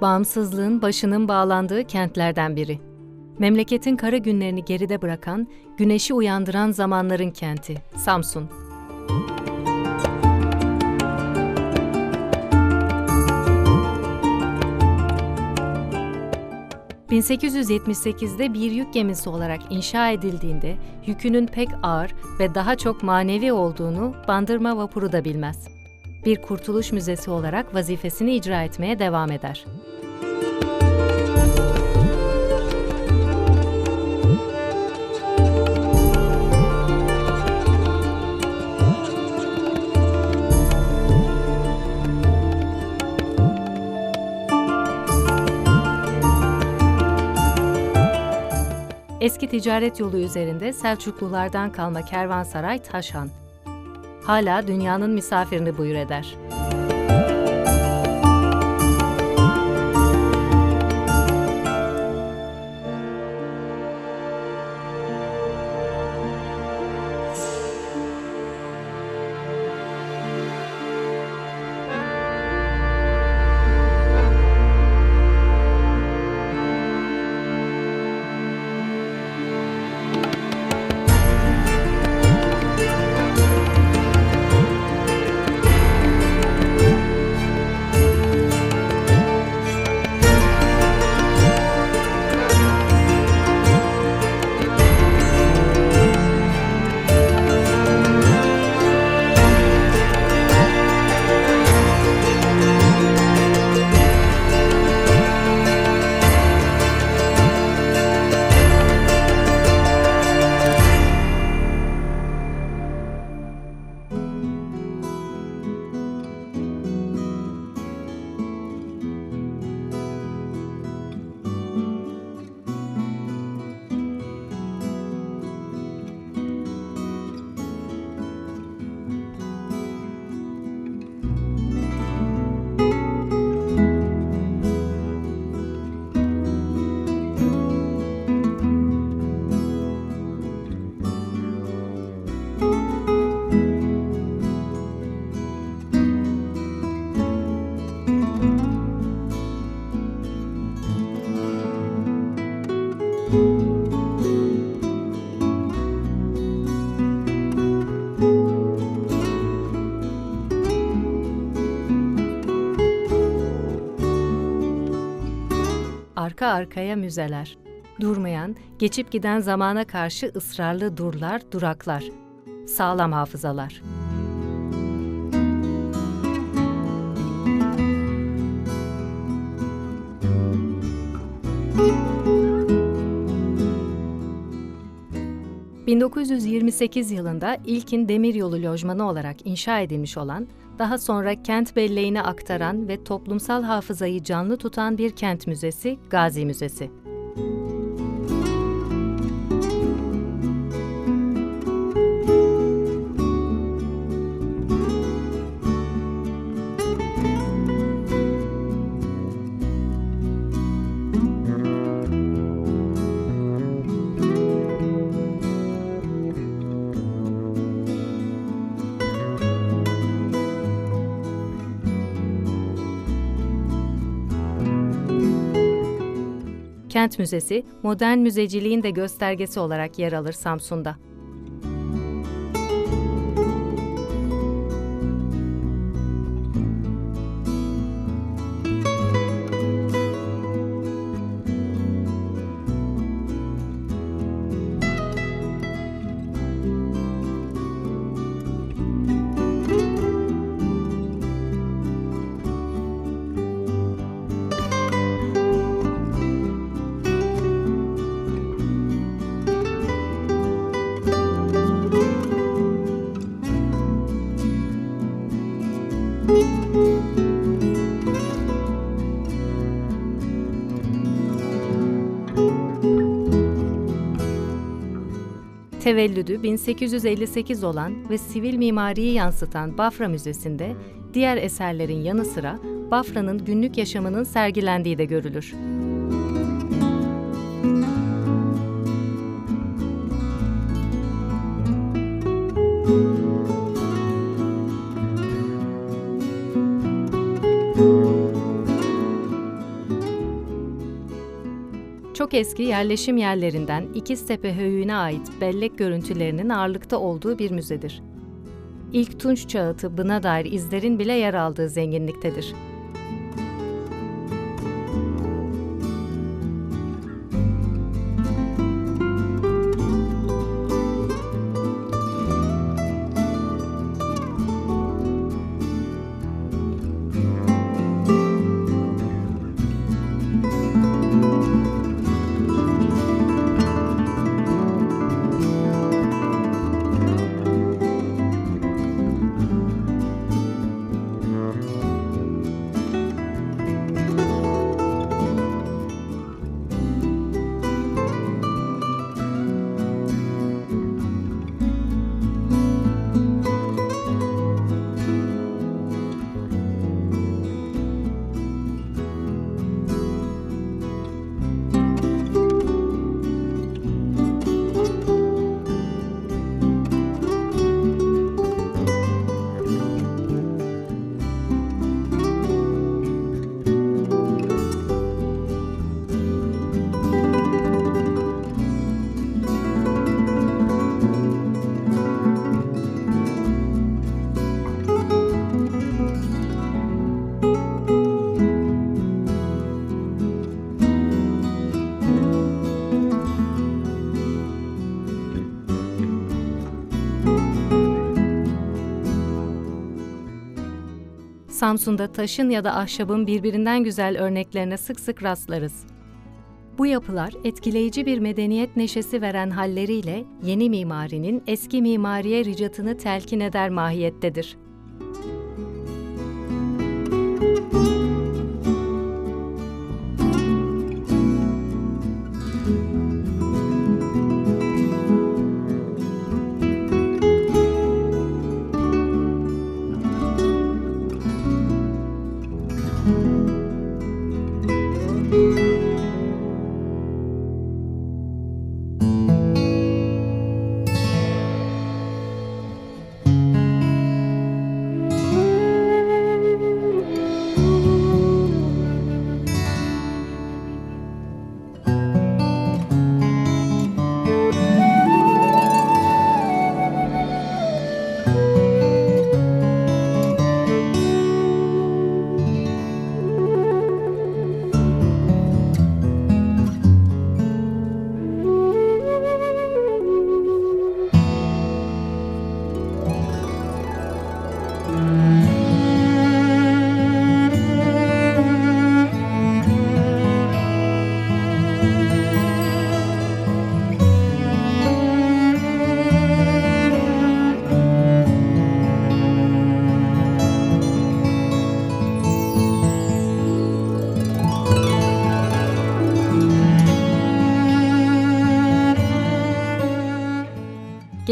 bağımsızlığın başının bağlandığı kentlerden biri. Memleketin kara günlerini geride bırakan, güneşi uyandıran zamanların kenti, Samsun. ...1878'de bir yük gemisi olarak inşa edildiğinde yükünün pek ağır ve daha çok manevi olduğunu Bandırma Vapuru da bilmez. Bir kurtuluş müzesi olarak vazifesini icra etmeye devam eder. Eski ticaret yolu üzerinde Selçuklulardan kalma kervansaray Taşhan. Hala dünyanın misafirini buyur eder. Arka arkaya müzeler. Durmayan, geçip giden zamana karşı ısrarlı durlar, duraklar. Sağlam hafızalar. ...1928 yılında ilkin demiryolu lojmanı olarak inşa edilmiş olan, daha sonra kent belleğine aktaran ve toplumsal hafızayı canlı tutan bir kent müzesi, Gazi Müzesi. Kent Müzesi, modern müzeciliğin de göstergesi olarak yer alır Samsun'da. Tevellüdü 1858 olan ve sivil mimariyi yansıtan Bafra Müzesi'nde diğer eserlerin yanı sıra Bafra'nın günlük yaşamının sergilendiği de görülür. çok eski yerleşim yerlerinden İkiztepe Höyüğü'ne ait bellek görüntülerinin ağırlıkta olduğu bir müzedir. İlk Tunç Çağı tıbbına dair izlerin bile yer aldığı zenginliktedir. Samsun'da taşın ya da ahşabın birbirinden güzel örneklerine sık sık rastlarız. Bu yapılar etkileyici bir medeniyet neşesi veren halleriyle yeni mimarinin eski mimariye ricatını telkin eder mahiyettedir.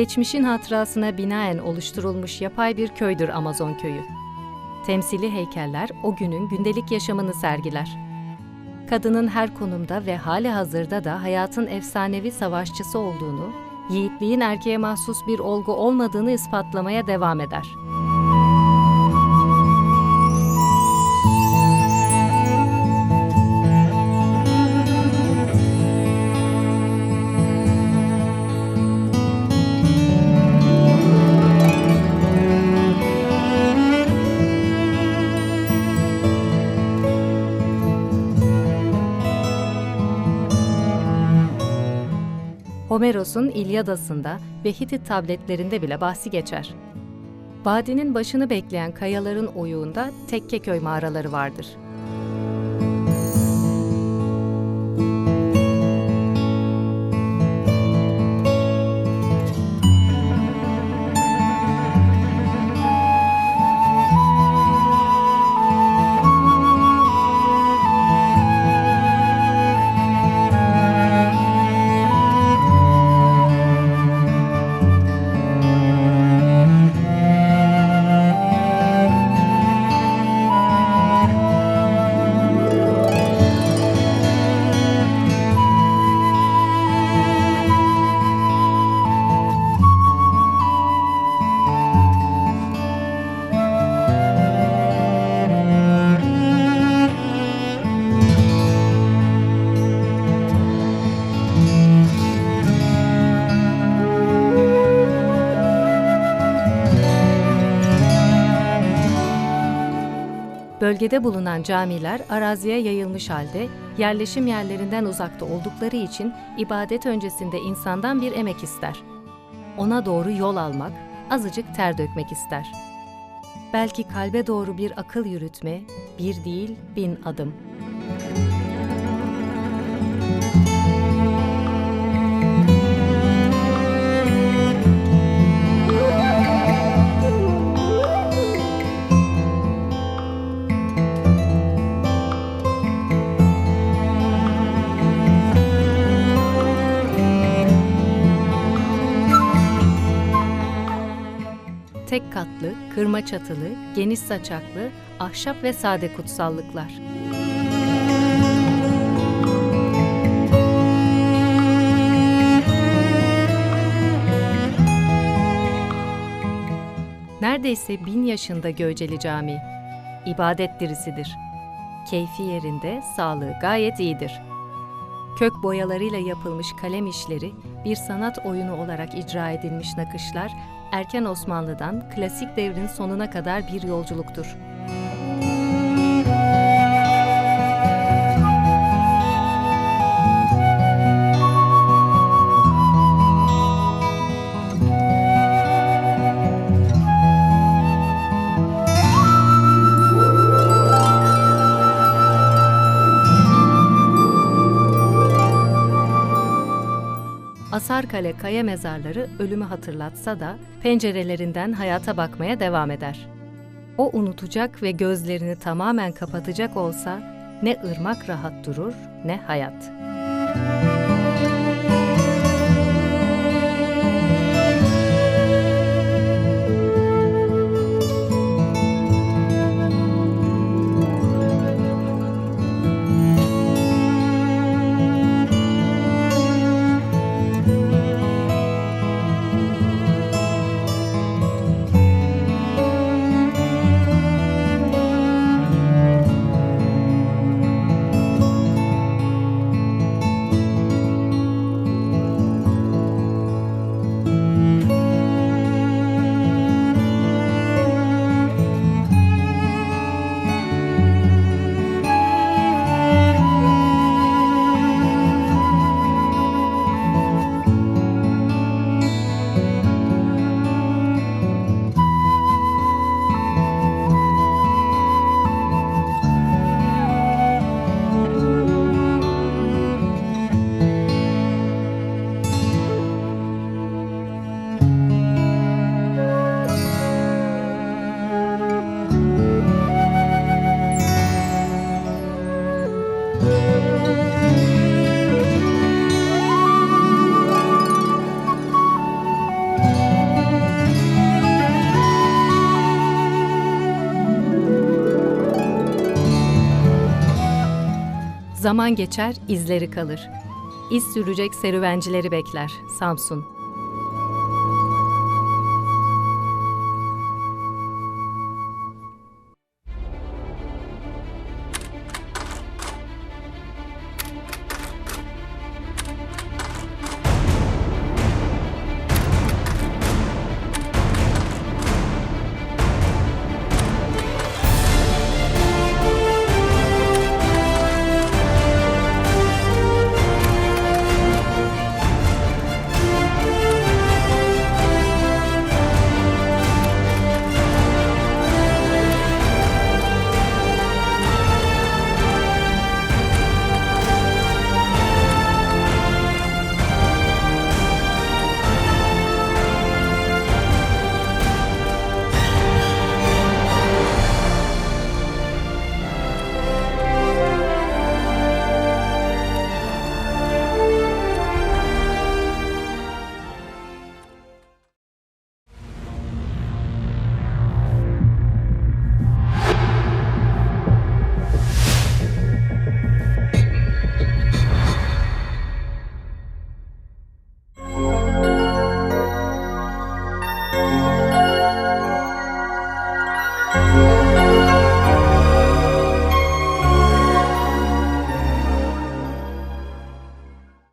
Geçmişin hatırasına binaen oluşturulmuş yapay bir köydür Amazon köyü. Temsili heykeller o günün gündelik yaşamını sergiler. Kadının her konumda ve hâlihazırda da hayatın efsanevi savaşçısı olduğunu, yiğitliğin erkeğe mahsus bir olgu olmadığını ispatlamaya devam eder. Homeros'un İlyadası'nda ve Hitit tabletlerinde bile bahsi geçer. Vadinin başını bekleyen kayaların oyuğunda Tekkeköy mağaraları vardır. Bölgede bulunan camiler araziye yayılmış halde, yerleşim yerlerinden uzakta oldukları için ibadet öncesinde insandan bir emek ister. Ona doğru yol almak, azıcık ter dökmek ister. Belki kalbe doğru bir akıl yürütme, bir değil 1000 adım. Tek katlı, kırma çatılı, geniş saçaklı, ahşap ve sade kutsallıklar. Neredeyse 1000 yaşında Göceli Camii. İbadet dirisidir. Keyfi yerinde, sağlığı gayet iyidir. Kök boyalarıyla yapılmış kalem işleri, bir sanat oyunu olarak icra edilmiş nakışlar, erken Osmanlı'dan klasik devrin sonuna kadar bir yolculuktur. Asarkale kaya mezarları ölümü hatırlatsa da pencerelerinden hayata bakmaya devam eder. O unutacak ve gözlerini tamamen kapatacak olsa ne ırmak rahat durur ne hayat. Zaman geçer, izleri kalır. İz sürecek serüvencileri bekler Samsun.